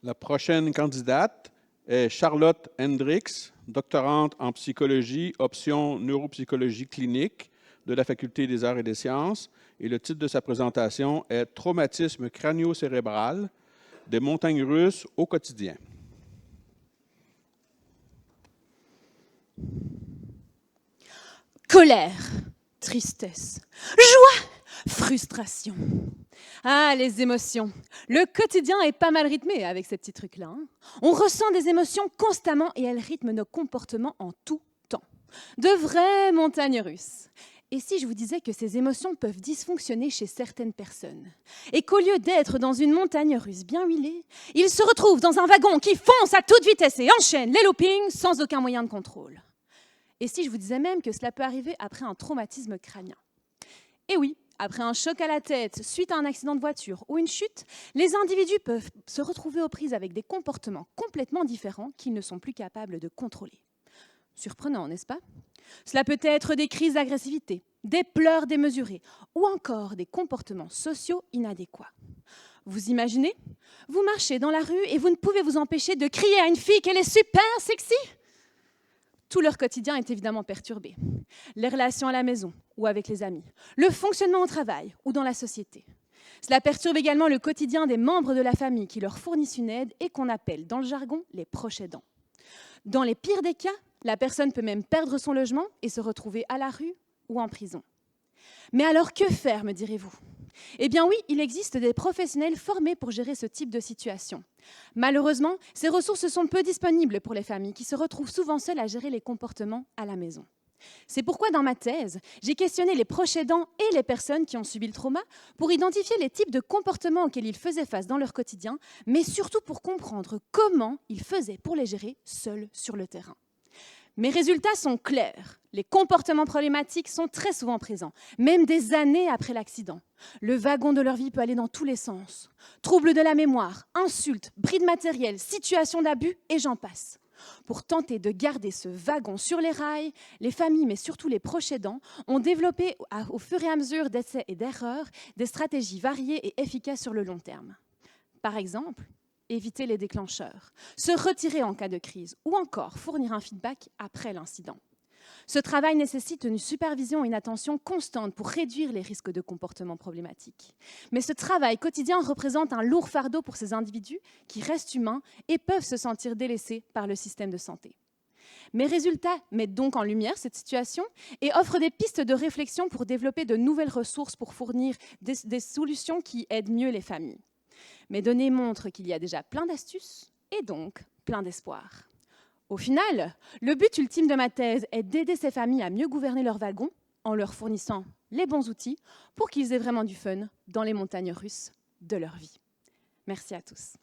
La prochaine candidate est Charlotte Hendricks, doctorante en psychologie, option neuropsychologie clinique de la Faculté des arts et des sciences. Et le titre de sa présentation est « Traumatisme crânio-cérébral des montagnes russes au quotidien ». Colère, tristesse, joie, frustration. Ah, les émotions. Le quotidien est pas mal rythmé avec ces petits trucs-là. Hein. On ressent des émotions constamment et elles rythment nos comportements en tout temps. De vraies montagnes russes. Et si je vous disais que ces émotions peuvent dysfonctionner chez certaines personnes et qu'au lieu d'être dans une montagne russe bien huilée, ils se retrouvent dans un wagon qui fonce à toute vitesse et enchaîne les loopings sans aucun moyen de contrôle. Et si je vous disais même que cela peut arriver après un traumatisme crânien? Et oui, après un choc à la tête suite à un accident de voiture ou une chute, les individus peuvent se retrouver aux prises avec des comportements complètement différents qu'ils ne sont plus capables de contrôler. Surprenant, n'est-ce pas? Cela peut être des crises d'agressivité, des pleurs démesurés ou encore des comportements sociaux inadéquats. Vous imaginez? Vous marchez dans la rue et vous ne pouvez vous empêcher de crier à une fille qu'elle est super sexy? Tout leur quotidien est évidemment perturbé. Les relations à la maison ou avec les amis, le fonctionnement au travail ou dans la société. Cela perturbe également le quotidien des membres de la famille qui leur fournissent une aide et qu'on appelle dans le jargon les proches aidants. Dans les pires des cas, la personne peut même perdre son logement et se retrouver à la rue ou en prison. Mais alors que faire, me direz-vous? Eh bien oui, il existe des professionnels formés pour gérer ce type de situation. Malheureusement, ces ressources sont peu disponibles pour les familles qui se retrouvent souvent seules à gérer les comportements à la maison. C'est pourquoi dans ma thèse, j'ai questionné les proches aidants et les personnes qui ont subi le trauma pour identifier les types de comportements auxquels ils faisaient face dans leur quotidien, mais surtout pour comprendre comment ils faisaient pour les gérer seuls sur le terrain. Mes résultats sont clairs. Les comportements problématiques sont très souvent présents, même des années après l'accident. Le wagon de leur vie peut aller dans tous les sens. Troubles de la mémoire, insultes, bris de matériel, situations d'abus et j'en passe. Pour tenter de garder ce wagon sur les rails, les familles, mais surtout les proches aidants, ont développé au fur et à mesure d'essais et d'erreurs des stratégies variées et efficaces sur le long terme. Par exemple, éviter les déclencheurs, se retirer en cas de crise ou encore fournir un feedback après l'incident. Ce travail nécessite une supervision et une attention constante pour réduire les risques de comportements problématiques. Mais ce travail quotidien représente un lourd fardeau pour ces individus qui restent humains et peuvent se sentir délaissés par le système de santé. Mes résultats mettent donc en lumière cette situation et offrent des pistes de réflexion pour développer de nouvelles ressources pour fournir des solutions qui aident mieux les familles. Mes données montrent qu'il y a déjà plein d'astuces et donc plein d'espoir. Au final, le but ultime de ma thèse est d'aider ces familles à mieux gouverner leur wagon en leur fournissant les bons outils pour qu'ils aient vraiment du fun dans les montagnes russes de leur vie. Merci à tous.